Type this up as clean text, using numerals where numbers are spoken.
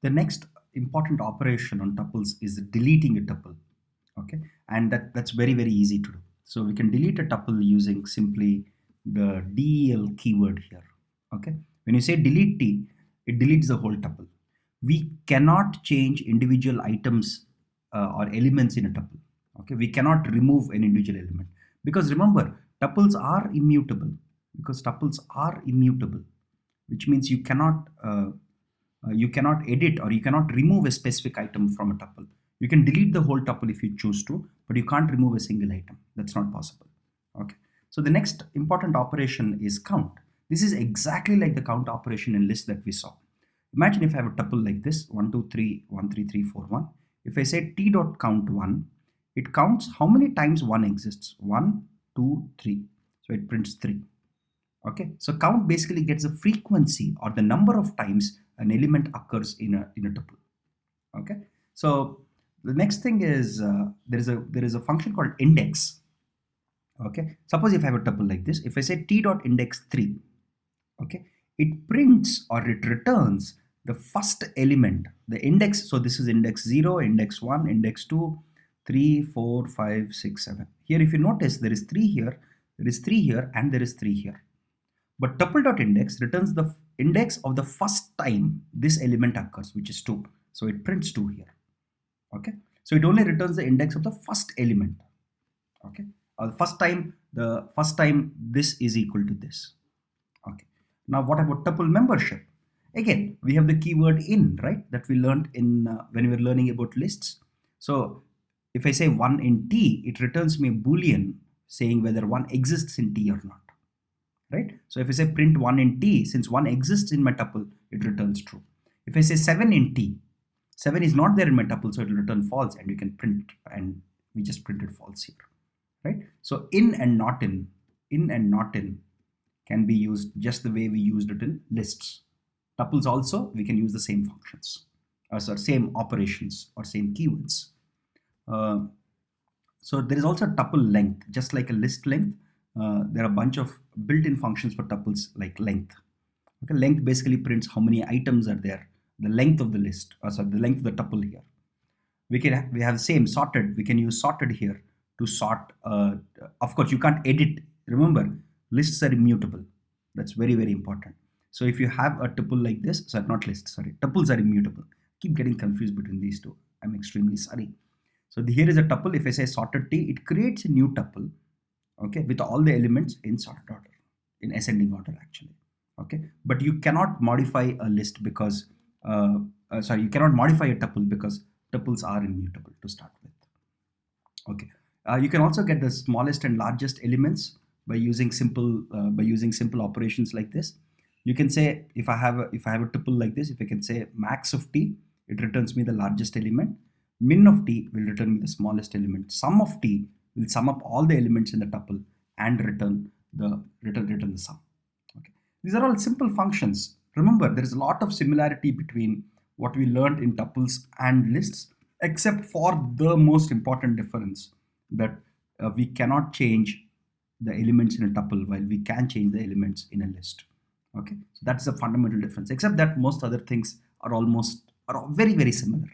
The next important operation on tuples is deleting a tuple. Okay, and that's very easy to do. So we can delete a tuple using simply the del keyword here. Okay, when you say delete t, it deletes the whole tuple. We cannot change individual items or elements in a tuple. Okay, we cannot remove an individual element because remember, tuples are immutable. Because tuples are immutable, which means you cannot edit or you cannot remove a specific item from a tuple. You can delete the whole tuple if you choose to, but you can't remove a single item. That's not possible. Okay. So the next important operation is count. This is exactly like the count operation in list that we saw. Imagine if I have a tuple like this, 1, 2, 3, 1, 3, 3, 4, 1. If I say t dot count 1, it counts how many times 1 exists. 1, 2, 3. So it prints 3. Okay, so count basically gets the frequency or the number of times an element occurs in a tuple. Okay, so the next thing is there is a function called index. Okay, suppose if I have a tuple like this, if I say t dot index 3, okay, it prints or it returns the first element, the index. So this is index 0, index 1, index 2, 3, 4, 5, 6, 7. Here if you notice there is 3 here, there is 3 here, and there is 3 here. But tuple.index returns the index of the first time this element occurs, which is 2. So it prints 2 here. Okay. So it only returns the index of the first element. Okay. Or the first time this is equal to this. Okay. Now what about tuple membership? Again, we have the keyword in, right? That we learned in when we were learning about lists. So if I say 1 in t, it returns me a boolean saying whether 1 exists in t or not. Right? So if I say print 1 in t, since 1 exists in my tuple, it returns true. If I say 7 in t, 7 is not there in my tuple, so it will return false, and you can print, and we just printed false here. Right? So in and not in can be used just the way we used it in lists. Tuples also, we can use the same functions, same operations or same keywords. So there is also a tuple length, just like a list length. There are a bunch of built-in functions for tuples like length. Okay, length basically prints how many items are there, the length of the list, the length of the tuple here. We have same sorted. We can use sorted here to sort. Of course, you can't edit. Remember, lists are immutable. That's very important. So if you have a tuple like this, sorry, not lists, sorry, tuples are immutable. Keep getting confused between these two. I'm extremely sorry. So here is a tuple. If I say sorted t, it creates a new tuple. Okay, with all the elements in sorted order, in ascending order actually. Okay, but you cannot modify a list because you cannot modify a tuple because tuples are immutable to start with. Okay, you can also get the smallest and largest elements by using simple operations like this. You can say if I have a tuple like this, if I can say max of t, it returns me the largest element. Min of t will return me the smallest element. Sum of t will sum up all the elements in the tuple and return the sum. Okay. These are all simple functions. Remember, there is a lot of similarity between what we learned in tuples and lists, except for the most important difference that we cannot change the elements in a tuple while we can change the elements in a list. Okay, so that's the fundamental difference. Except that most other things are very similar.